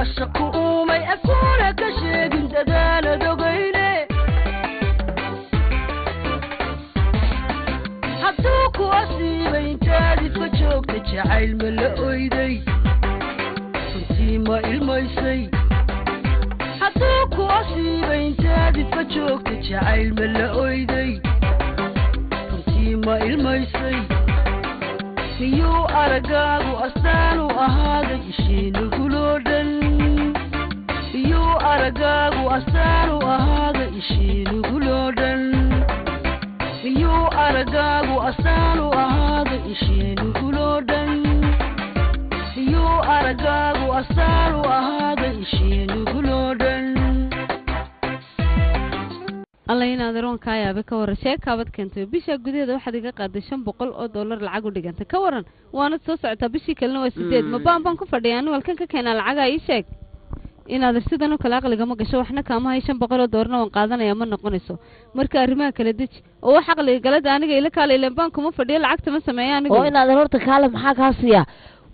عاشقوا ما يأكلك شيء انت دانا دقيني حدوك واسيبا انتادي فجوك تجعل من لأيدي كنتي ما الميسي حدوك واسيبا انتادي فجوك تجعل من لأيدي كنتي ما الميسي ميو أرقاقو أستانو أهادا يشينو قلودن ميو أرقاقو أستانو أهادا يشينو قلودن ميو أرقاقو أستانو أهادا يشينو قلودن ميو أرقاقو أستانو أهادا يشينو قلودن الله ينادرون كايا بكور شيء كابت كنتو بيشا قديدة واحد يقعد $500 لعقو دقنت كورن وانا تصوصعتا بيشي كلنا وسديد مبان بانكو فرديانو والكن كينا العقا يشيك إنا درسيدانو كلاقلقا مقشو وحنا كاما هاي $500 وانقاذانا يامان نقونيسو مركا رماها كالديش oo xaqli galada aniga ila kale leebaan kuma fadhiyo lacagta ma sameeyaan oo inaad horta kale maxaa ka hasiya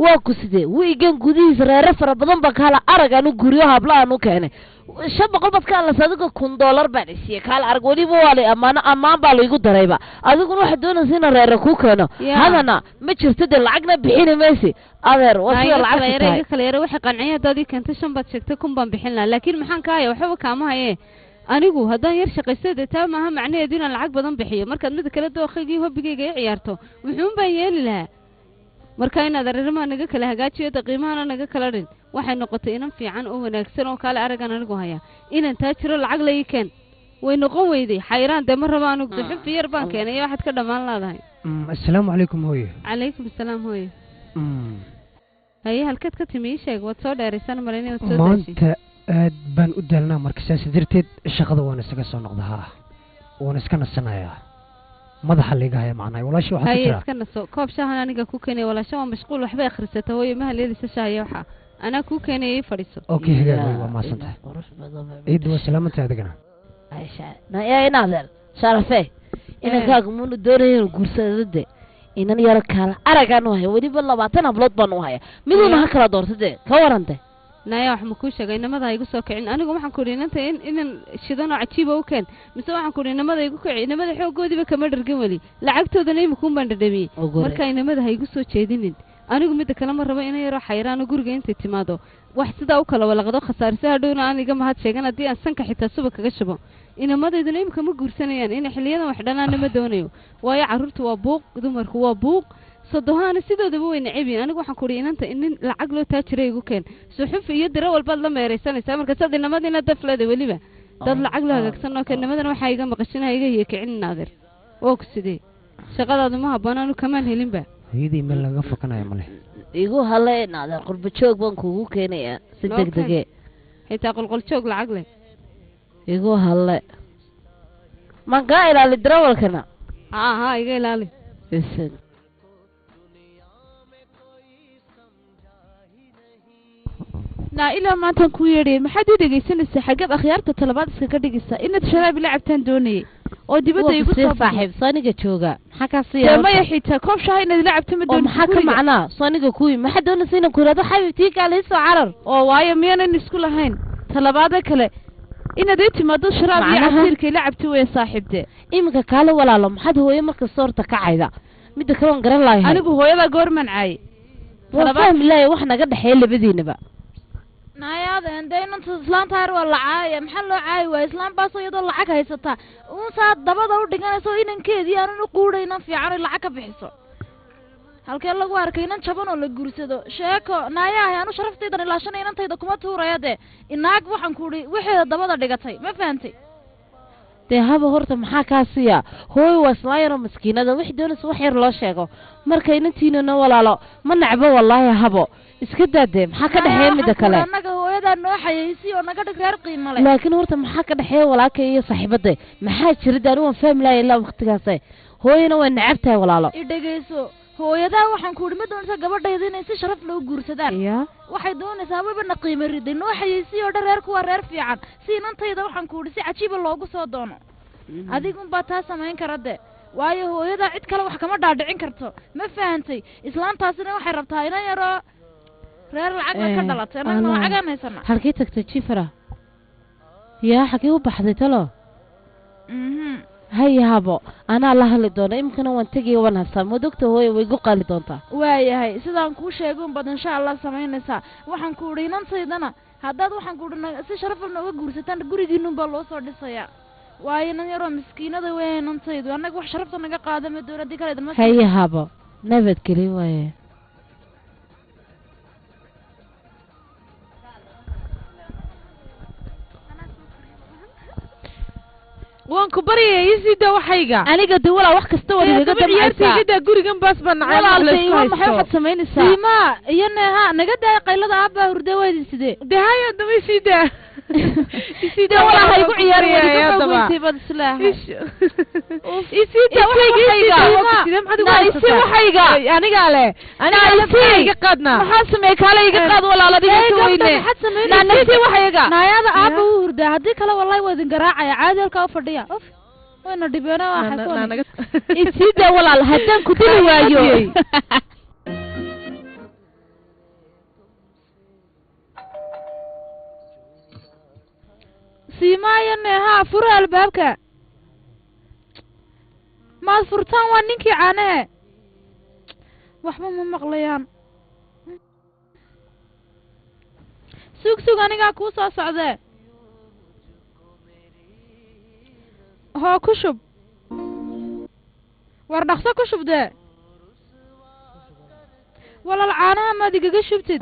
waa ku sidee wiigan gudihiisa reere fara badan ba kala arag anu guriyo habla anu keenay $500 bad kala sadiga $1 baan isii kala arag waliba wali amaan baa lagu darayba adiguna waxa doonaysaa in reere ku keeno hadana ma jirto de lacagna bixin maysi adeer wasiir lacag kale yare waxa qanciyay dadii kanta 5 bad sheegtay kun baan bixin lahaa laakiin maxaan ka hayo waxba kaama haye anigu haddaan yar shaqaysay taa maaha macnaheedu inaan lacag badan bixiyo markaad mid kale dookhigii hobigayga ay ciyaarto wuxuun baan yeeli lahaa marka inaad arrimaha naga kala hagaajiyo qiimaha naga kala dhin waxay noqotay inan fiican oo wanaagsan oo kale aragan anigu haya inaan taa jiro lacag la yikeen way noqon weyday xayraan de mar raba anigu xif yar baan keenay waxaad ka dhamaan laadahay assalaamu calaykum hooyo calaykum salaam hooyo hay halkad ka timi sheeg wad soo dheeraysan marinay wad soo daashay aad baan u daalnaa marka saas darteed shaqada waan isaga soo noqdaa waan iska nasanayaa madaxa liiga haya macnaa walaashi waxa ku jira iska naso koob shahan aniga ku keenay walaasha waan mashquul waxba akhrisata hooyo ma haleedisa shaayo waxa ana ku keenay fadhiso okay hagaag waa maasanta eed waa salaamada adigana aisha na yaa inaadar sharafe inagaagu muu doonayo guursadade inan yar kala aragan wahay waliba 20 hablood baan u haya miduna ha kala doortade ka warantay naya wax ma ku sheegay namada igu soo kicin anigu waxaan ku dhinaantay in shidano cajiib oo keen mise waxaan ku dhinaantay namada igu kicin namada xoogoodiba kama dhargan wali lacagtoodana imku baan dhadhamiyay marka namada ha igu soo jeedinin anigu mid kale ma rabo inay yaro xayraan guriga inta timaado wax sida u kala walaqdo khasaarisa hadhowna aniga ma had sheegan hadii aan sanka xitaa suba kaga shubo inamadaydu imka ma guursanayaan in xiliyada wax dhanaana ma doonayo waayo carruurtu waa buuq dumarku waa buuq صدهان سيدو دبوا نعيبي أنا جو حنقولي إن أنت إن العقل تاجري يقولين سحف يدرى والبعض لما يرسلني سامر كسر دينا ما دينا دفلة دولي به ده العقل هذا كسرنا كنا ما دنا حاجة ما قشنا هي كعين نادر أوكسدي شغال هذا ما هبنا إنه كمان هلين به هيدي من اللي قفكنا يا مله يقول هلا نادر قرب تشوك بنكو كيني صدق دقيق هي تقول تشوك العقل يقول هلا ما قايل على الدرول كنا ها يقول علي بس لا إلا ما تنكو يري ما حد يدقيسن السحاجات أخيارته طلبات سكدقيسة إن تشرب لعبتان دوني أو دي بدأ يقول صاحب صانيقة شوقة حكا صيارة ما يحيطها كوب شهي إن لعبتان دوني ومحاكا معنا صانيقة كوي ما حد دونا سينا كورا دو حبيبتيك على هسو عرر أو وايا ميانا نسكو لهين طلبات كله إن ديتي ما دو شراب يعصيرك لعبتو يا صاحب ده إمكا كالا ولا لهم حد هو يمرك الصورة كعيدة ميدا كلون قران لاي أنا هو يلا قورمان عاي وفاهم الله وحنا قد حيل بدينا بقى نايا عندنا أنت إسلام تار ولا عاي محل عاي وإسلام بس يدل العك هيستا وصاد دبض ودقنا سوينا كذي أنا نقولنا في عار العك بحصة هل كلا واركينا شبنا ولا جورسدو شاكو نايا أنا شرفت إذا العشان أنت إذا كم تورا يده إنك وحن كوري وحيد دبض دقتي ما فهمتي هذا هرت محاكاسية هو وصلاير مسكينة ده وحدة نسوحير لا شيء مركين تينو ولا لا ما نعبه والله هبو iska daadee maxaa ka dhaxeeya mid kale anaga hooyada noo xayeysi oo naga dhig reer qiimo leh laakiin horta maxaa ka dhaxeeya walaalka iyo saaxiibada maxaa jira daan waan fahmlaay ilaa waqtigaas hooyana waa nacabtahay walaalo idhageyso hooyada waxaan ku dhimay doonta gabadheeda inay si sharaf loo guursadaan waxay doonaysaa wayba qiimo riday noo xayeysi oo reer kuwa reer fiican si inantayda waxaan ku dhisi cajiib loogu soo doono adigu baa taa sameyn karade waayo hooyada cid kale wax kama dhaadhicin karto ma fahantay islaantaasina waxay rabtaa inay yaro reer lacag ka dhalatay anna lacag aan haysana halkii tagtay jifra yaa xagee u baxday talo هيا هابو أنا الله اللي دونا يمكن وان تجي وانا سامو دكتور هو ويقول قال دونتا واي هاي سيدان كو شيغون بد إن شاء الله سمينيسا waxaan ku uriinan saydana haddaad waxaan ku urina si sharaf leh uga guursataan gurigiinu baa loo soo dhisaya waayo nan yaro miskiinada weeynan saydu anaga wax sharafta naga qaadama dawladii kale dama هيا هابو nabad kali waaye وان كبري يزيد وحيقة أنا قد ولا وقت استوى يا طبعا يارتي كده قوري جنب بس بنعيم ولا ألتي ما حيوحد سمين الساعة سيما ينها نقد قيلة أبا وردوا يسيدي ده هاي دم يسيده يسيده ولا هيقو عياري يا طبعا يسيب السلاح يسيده وحيقة يعني قاله أنا نسي قدنا ما حسمي كلا يقعد ولا لا دي سوينه لا نسي وحيقة نايا أبا وردا هديك لا والله وذن قراعة عادي الكاو فرديا أوف وين دبينا واحد يسيده ولا هدان كتير وايو سيما ينها فرع البابك ما فرتان وانينكي عانه وحبا ما مقليان سوق انيغا كو سو سocde ها كشب war dhaqso ku shubde wala caanaha ma digaga shubtid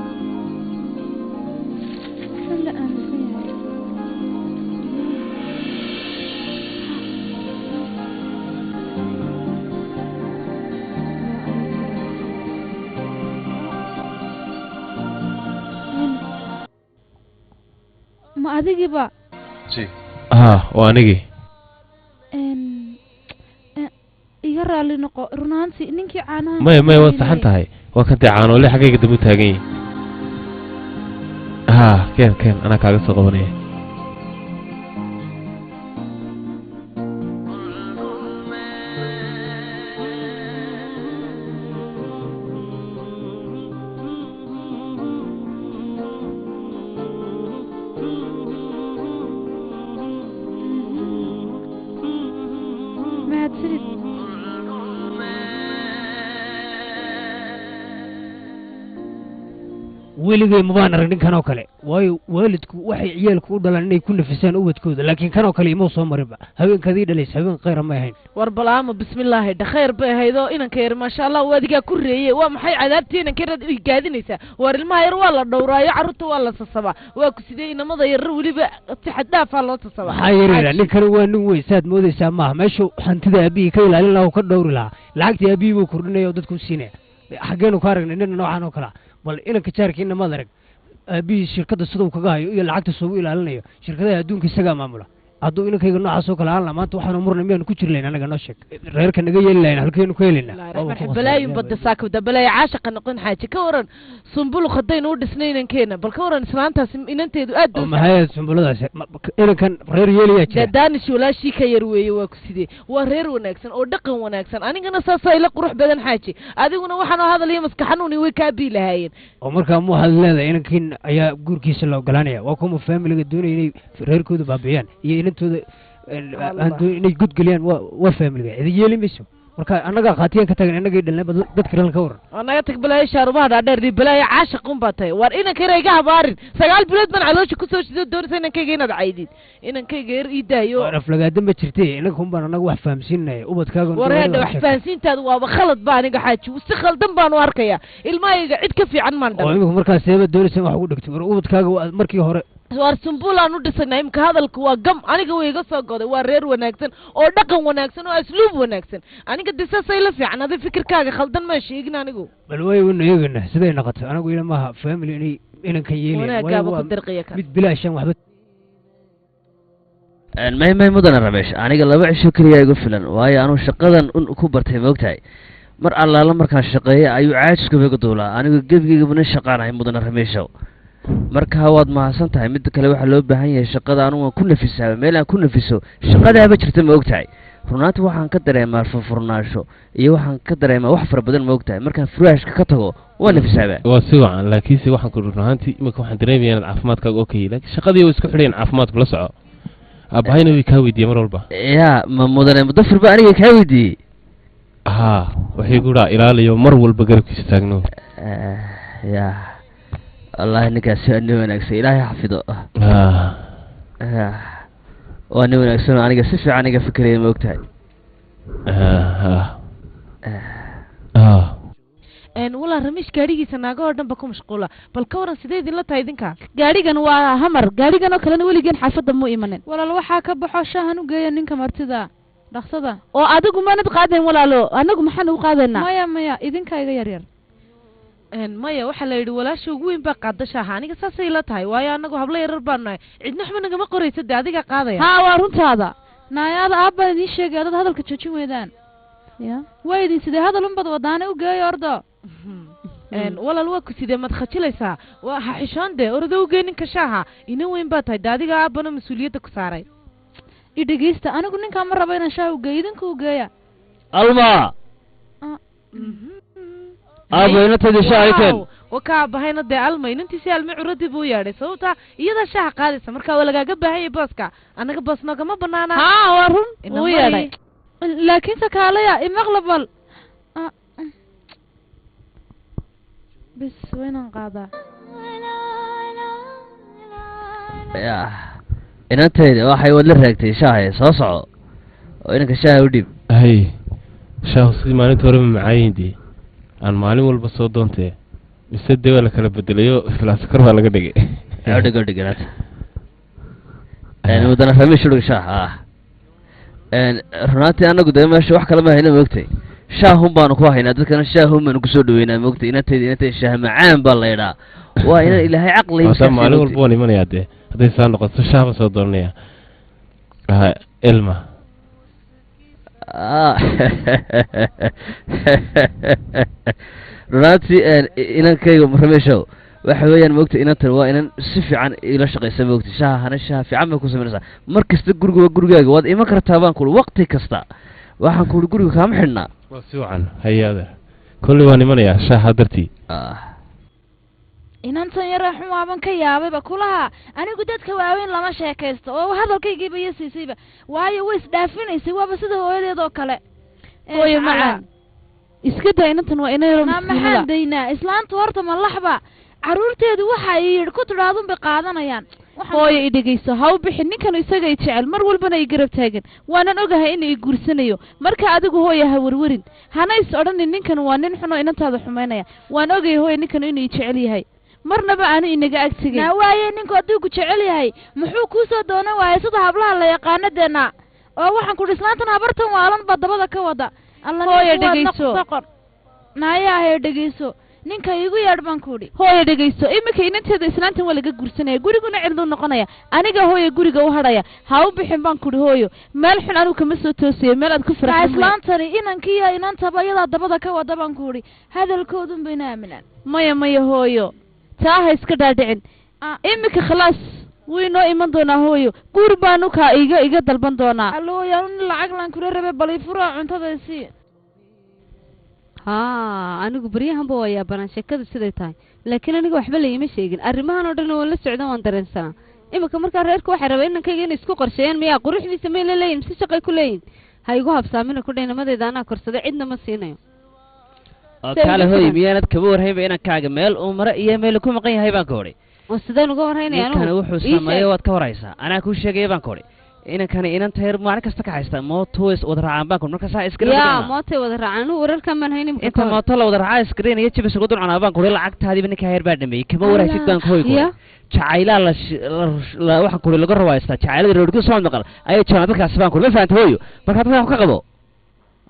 ma adigiba si waanigi iga raali noqo runaantii ninkii caanaha may waad saxan tahay waa kantay caanoole xaggayga dambu taagan yihin keen anaa kaaga soo qabanaya weligay mabaan arag ninkan oo kale waayo waalidku waxay ciyaalku u dhalaan inay ku nafisaan ubadkooda laakiin kan oo kale ima soo marinba habeenkadii dhalays habeen khayr ma ahayn war balaama bismillaahi dhakhayr bay haydo inanka yar ma sha Allah wadiga ku reeyay waa maxay cadaabtii inanka yar u gaadinaysa war ilmaha yar waa la dhowraayo carruurta waa la sasaba waa ku sidee inamada yar waliba si xad dhaaf loo sasaba maxay yareera ninkan waa nin weyn saad moodaysaa maaha meeshu hantida abiyi ka ilaalin lahaa ka dhowri lahaa lacagtii abiyi buu kordhinayo dadku siinay xageenu ka aragnay nin noocan oo kala bal inanka jaarkiina ma darag abiyi shirkadda sidoo kaga hayo iyo lacagta soo ilaalinayo shirkadaha adduunka isaga maamula hadduu inankayga noocaas oo kale aan la maanta waxaanu murna miyaan ku jirlayn anaga noo sheeg reerka naga yeeli lahayn halkeenu ka helinaa balaayin badda saakawda balaaya caashaqa noqon xaaji ka waran sumbulu khadaynu u dhisnaynan keena bal ka waran islaantaas inanteedu aad u mahayad sumbuladaas inankan reer yeeliyaa jira daanish walaashii ka yar weeye waa ku sidee waa reer wanaagsan oo dhaqan wanaagsan anigana saasa ila qurux badan xaaji adiguna waxaan hadal iyo maskax xanuuni way ka bii lahaayeen oo markaa mu had leedahay inankiin ayaa guurkiisa loo ogolaanaya waa kuma familiga doonaya inay reerkooda baabiyaan iyo inantooda inay gudgeliyaan waa familiga cidi yeeli mayso marka annaga qaatiyaan ka tagan annagay dhalnay dadka reer ka waran annaga tag balaayo shaarubaha dhaadheer di balaayo caashaqun baa tahay war inankayga iga habaarin 9 bilood baan caloosha ku soo shido doonaysa inankayga inaad caydid inankayga yar ii daayo war aflagaada ma jirtay inaga kun baan annaga wax fahamsiinay ubadkaaga war hadda wax fahamsiintaadu waaba khalad baa aniga xaaji si khaldan baan u arkaya ilmahayga cid ka fiican maan dhalay oo markaas seeba doonaysa wax ugu dhigtay war ubadkaaga markii hore war sumbulaan u dhisnay imka hadalku waa gam aniga way iga soo goday waa reer wanaagsan oo dhaqan wanaagsan oo asluub wanaagsan aniga disasay la fiican adi fikirkaaga khaldan ma sheegin anigu bal way uu neegana siday noqoto anigu ila maaha family inankan yeelay mid bilaashan waxba may mudana rameesh aniga laba cisho kaliya igu filan waayo anu shaqadan ku bartay moogtahay mar allaala markaan shaqeeyay ayuu caajiska iga duulaa anigu gebigeyga bana shaqaanahay mudana rameeshow marka waad mahadsan tahay mid kale waxa loo baahan yahay shaqada anu waan ku nafisaa meel aan ku nafiso shaqadaaba jirta ma ogtahay runaantii waxaan ka dareemaa furfurnaasho iyo waxaan ka dareemaa wax fara badan ma ogtahay markaan furaashka ka tago وانا في سعبة وسوعا لكن سي waxaan ku runaantii imika waxaan dareemayaa inaad caafimaadkaaga oo kayay laakiin shaqadii way isku xidheen caafimaadku la soco abahayna way ka weydiiyay mar walba يا ما مدن مدفر بقى أنا كاودي ها waxay ku raa ilaaliyo mar walba garabkiisa taagno يا الله إنك أسألني ونكسر إلهي حفظه وأنا ونكسر أنا قصف أنا فكري موقتها walaa ramiish gaadhigiisa naaga oo dhan ba ku mashquula bal ka waran sidee idinla tahay idinka gaadhigan waa hamar gaadhigan oo kalena weligeen xaafadda muu imanin walaal waxaa ka baxo shaahan u geeya ninka martida dhaqsada oo adigu maanad qaadayn walaalo anagu maxaan ugu qaadaynaa maya idinka iga yaryar maya waxaa la yidhi walaasha ugu weyn baa qaada shaaha aniga saasay la tahay waayo anagu hablo yarar baan nahay cidna waxba nagama qoraysa dee adiga qaadaya haa waa runtaada naayaada aabbaa idiin sheegay dad hadalka joojin weydaan ya waa idin sidee hadal unbad wadaane u geeya ordo walaal waa ku sidee maad khajilaysaa waa ha xishoon dee ordo u gee ninka shaaha ina weyn baa tahay dee adiga aabbana mas-uuliyadda ku saaray i dhegeysta anigu ninkaa ma rabo inaan shaah u geeyo idinka u geeya alma aabo inantayda shaahayteen wakaa bahayna dee alma inantiisii alma curadii buu yeedhay sababtaa iyadaa shaaha qaadaysa marka waa lagaaga baahanya booska annaga boos noogama banaana haa waa run wuu yeedhay laakiin sakaalaya imaqlabal bes waynaan qaadaa ya inantayda waxay wad la raagtay shaahay soo soco oo inanka shaaha u dhib hay shaahu sidii maalinta hore ma macaayindii aan maalin walba soo doontee mise dee waa la kala bedelayo filaasakar baa laga dhigay dhiganaad mudana ramiish udhig shaaha runaantii anagu dee meesha wax kale ma hayna moogtay shaahun baanu ku haynaa dadkana shaahun baanu kusoo dhaweynaa moogtay inantayda shaah macaan baa la yidhaa waa inan ilaahay caqli maalin walba waan imanayaa dee hadday saa noqoto shaah baan soo dooranaya ilma runaantii inankayga ramiishow waxa weeyaan moogtay inantan waa inan si fiican ila shaqaysa moogtay shaahana shaah fiican bay ku samaynaysaa mar kasta guriga gurigaaga waad iman kartaa baan kuhi waqti kasta waxaan kuhi guriga kaama xidhnaa waa si wacan hayaada kolley waan imanayaa shaaha dartii inantan yara xumaaban ka yaabayba kulaha anigu dadka waaweyn lama sheekaysto oo hadalkaygiiba iyo siisayba waayo way isdhaafinaysay waaba sida hooyadeed oo kale hooyo macaan iska daa inantan waa ina yaro maxaan daynaa islaanta horta malaxba carruurteedu waxa ay yidhi ku tidhaadun bay qaadanayaan hooyo i dhegeyso ha u bixin ninkanu isaga i jecel mar walbana i garab taagan waanan ogahay ina i guursanayo marka adigu hooya ha warwarin hana is odhanin ninkan waa nin xunoo inantaada xumaynaya waan ogay hooya ninkanu inuu i jecel yahay marnaba aanu inaga agsigay naa waaye ninku hadduu ku jecel yahay muxuu kuu soo doonan waayay sida hablaha la yaqaanadeena oo waxaan kuhi islaantan habartan waalan baa dabada ka wada hooyo dhegeyso naayaahee dhegeyso ninka igu yeedh baan kuhi hooyo dhegeyso iminka inanteeda islaantan waa laga guursanaya guriguna cidluu noqonaya aniga hooya guriga u hadhaya ha u bixin baan kuhi hooyo meel xun anigu kama soo toosiyo meel aad ku faraxsan islaantani inankiiyo inantaba iyadaa dabada ka wada baan kuhi hadalkoodun bayna aaminaan maya hooyo taa ha iska dhaadhicin iminka khalaas wuu inoo iman doonaa hooyo guri baanu kaa iga dalban doonaa alooyaan in lacag laan kula rabe bali furaa cuntadaysii haa anigu baryahanba waa yaabanaan sheekada siday tahay laakiin aniga waxba layima sheegin arrimahan oo dhan waan la socdan waan dareensanaa iminka markaa reerka waxay rabaa inankayga inay isku qorsheeyaan miyaa quruxdiisa may la leeyihin mise shaqay ku leeyihin ha igu habsaamina ku dhaynamadeyda anaa korsada cidna ma siinayo kaale hooy miyaanad kaba warhaynba inankaaga meel uu mare iyo meel ku maqan yahay baan ka odhay oo sideen uga warhaynaya ninkana wuxuu sameeyo waad ka warhaysaa anaa kuu sheegaya baan ka odhay inankana inanta yar maalin kasta ka haysta mooto way wada raacaan baan ku marka saa iskrin yaa mootay wada raacaan anu wararkan baan haynin inta mooto la wada raacaa iskrin iyo jibis ugu dulcanaa baan ku odhay lacagtaadiiba ninka heer baa dhameeyey kama warhaysid baan ku hoy ku jacaylaa waxaan ku odhay laga rawaystaa jacaylada roodhku soo maqal ayay jiraan dadkaasi baan ku odhay ma fahanta hooyo marka dadkan ka qabo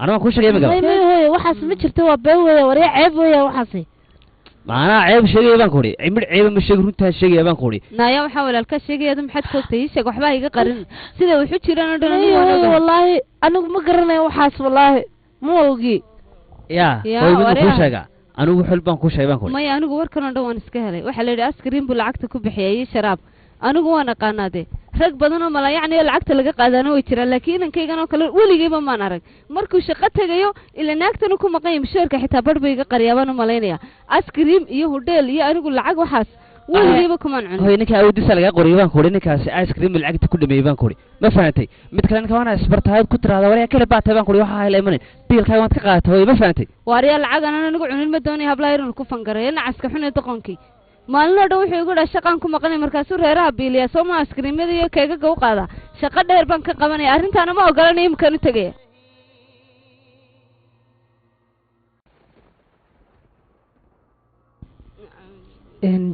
anaa ku sheegay magal hooyo waxaas ma jirto waa been weeye waree ceeb weeye waxaasi maanaa ceeb sheegaya baan ku odhi cimidh ceeba ma sheegi runtaa sheegaya baan ku odhi naaya waxaa walaalka sheegayadu maxaad ka ogtay ii sheeg waxbaa iga qarin sida wuxuu jiraan oo dhan wallaahi anigu ma garanayo waxaas wallaahi ma ogi yaa hooy midna kuu sheega anigu xul baan kuu sheegay baan ku odhi maya anigu warkan oo dhan waan iska helay waxaa la yidhi askariin buu lacagta ku bixiyay iyo sharaab anigu waan aqaanaade rag badan oo malayacni lacagta laga qaadana way jiraan laakiin inankaygan oo kale weligeyba maan arag markuu shaqo tagayo ila naagtana ku maqan misheerka xitaa badhbayga qaryaabaan u malaynaya askriim iyo hudheel iyo anigu lacag waxaas weligeyba kumaan cunin hoy ninka awoodiisa laga qoriyay baan kuuri ninkaasi ice cream lacagta ku dhameeyay baan kuuri ma fahamtay mid kale ninka waana isbartaad ku tiraada wariya kale baatay baan kuuri waxa helay manin biilkaaga waad ka qaadatay hoy ma fahamtay wariya lacag aan anigu cunin ma doonay habla inuu ku fangareeyo nacaska xun ee doqonkii maalin dhow wuxuu igu dhahay shaqaan ku maqanay markaasuu reeraha biiliya soo ma askriimada iyo keegaga u qaada shaqo dheer baan ka qabanaya arrintaana ma ogolanay imkaan u tegaya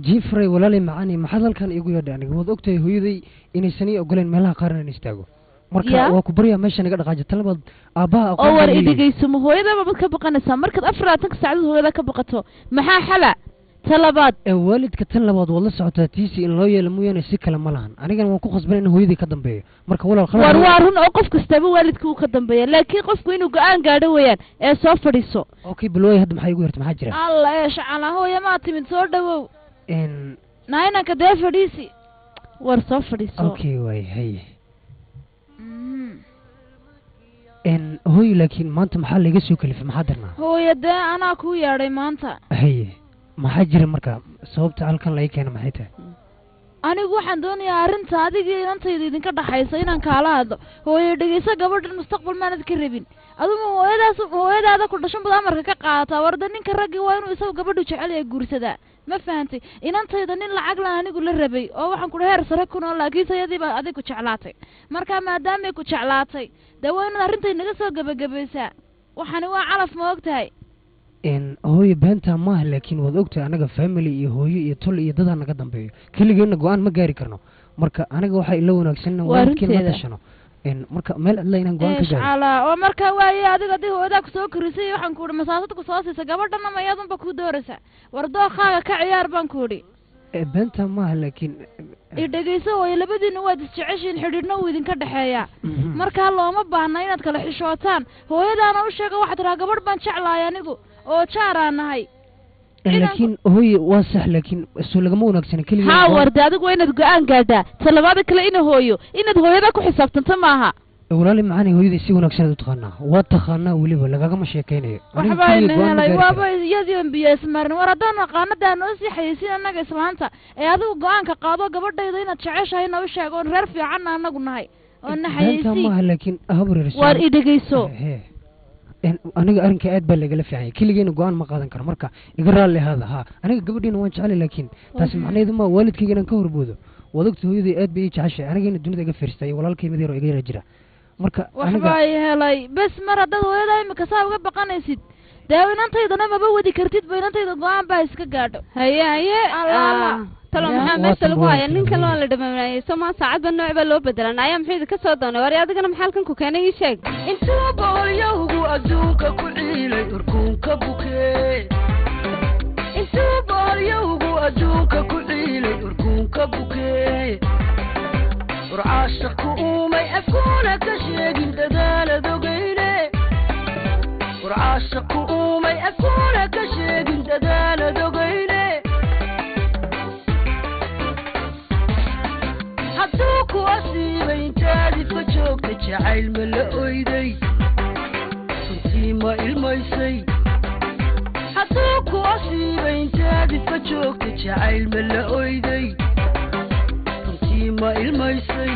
jifrey walaalay macaani maxaad halkan iigu yeedhay aniga waad ogtahay hooyaday inaysan ii ogoleen meelaha qaar inaan istaago marka waa ku baryaa meesha naga dhaqaajo talabaad aabbaha oo war idhigayso ma hooyadaba baad ka baqanaysaa markaad 24 saacadood hooyada ka baqato maxaa xala talabaad waalidka tan labaad wad la socotaa tiisi in loo yeelo mooyaane si kale ma lahan anigana waan ku khasban in hooyadii ka dambeeyo marka walaal war waa run oo qof kastaba waalidka uu ka dambeeya laakiin qofku inuu go'aan gaadho weeyaan ee soo fadhiiso okay balway hadda maxay igu yartay maxaa jira alla ee shacala hooya ma timid soo dhawow naynanka dee fadhiisi war soo fadhiiso okay way hay hooy laakiin maanta maxaa laga soo kalifay maxaa darnaa hooya dee anaa kuu yeedhay maanta haye maxaa jira marka sababta halkan laga keena maxay tahay anigu waxaan doonayaa arrinta adigii inantayda idinka dhaxaysa inaan kaala hadlo hooyo dhegeyso gabadhan mustaqbal maanad ka rabin aduma hooyadaada ku dhashan bad amarka ka qaadataa warda ninka raggii waa inuu isagu gabadhu jecel yahay guursadaa ma fahantay inantayda nin lacag la anigu la rabay oo waxaan ku heer sare ku nool laakiin sayadii baa adig ku jeclaatay marka maadaamay ku jeclaatay dee waa inaad arrintay naga soo gabagabaysaa waxani waa calaf ma og tahay hooyo beenta maaha laakiin waad ogtahay anaga family iyo hooyo iyo tol iyo dadaa naga dambeeyo keligeena go-aan ma gaari karno marka aniga waxaa ila wanaagsan waalidkeen la tashano marka meel adla inaan go-aan ka gaaro oo marka waaye adiga hadii hooyadaa kusoo korisay waxaan ku idhi masaasad ku soo siisa gabadhana ma iyadunba ku dooraysa war dookaaga ka ciyaar baan ku idhi beenta maaha laakiin dhegeyso way labadiina waad isjeceshiin xidhiidhna uu idinka dhexeeya markaa looma baahna inaad kala xishootaan hooyadaana u sheega waxaad tiraa gabadh baan jeclahay anigu oo jaaraan nahay laakiin hooye waa sax laakiin soo lagama wanaagsan keliya haa warda adigu waa inaad go-aan gaadhaa talabaada kale ina hooyo inaad hooyada ku xisaabtanto maaha walaali macaani hooyadii si wanaagsan u taqaanaa waa taqaanaa weliba lagagama sheekaynayo waxbaa ina helay waaba iyadii biyo ismarin war haddaan aqaanadaa noo sii xayeysin annaga islaanta ee adigu go-aanka qaado gabadhayda inaad jeceshahay na u sheego oon reer fiicanna annagu nahay oo na xayeysi maaha laakiin war i dhegeyso aniga arrinka aad baa lagala fiicanya keligeena go-aan ma qaadan karo marka iga raalli ahaada haa aniga gabadhiina waan jeclay laakiin taasi macnaheedu ma waalidkayga inaan ka horboodo waad ogta hooyaday aad bay ii jeceshay anigayna dunida iga fiirstay walaalkay mid yar oo iga yara jira marka waxbaa i helay bes mar haddaad hooyadaa imika saa uga baqanaysid dee inantaydana maba wadi kartid ba inantayda go-aan baa iska gaadho haye talo maxaa meesha lagu haya ninkan waa la dhamaanayay somaa saacadba nooc baa loo bedelan ayaa muxuu idinka soo doonay war adigana maxaa halkan ku keenay ii sheeg intuu boolyowgu adduunka ku ciilay urkuunka bukee intuu boolyowgu adduunka ku ciilay urkuunka bukee urcaasha ku uumay afkuuna ka sheegin dadaalad ogeyne urcaasha ku uumay afkuuna ka sheegin dadaalad ogeyne hadduu ku asiibay intaadii ka joogtay jacayl ma la oyday runtii ma ilmaysay hadduu ku asiibay intaadii ka joogtay jacayl ma la oyday runtii ma ilmaysay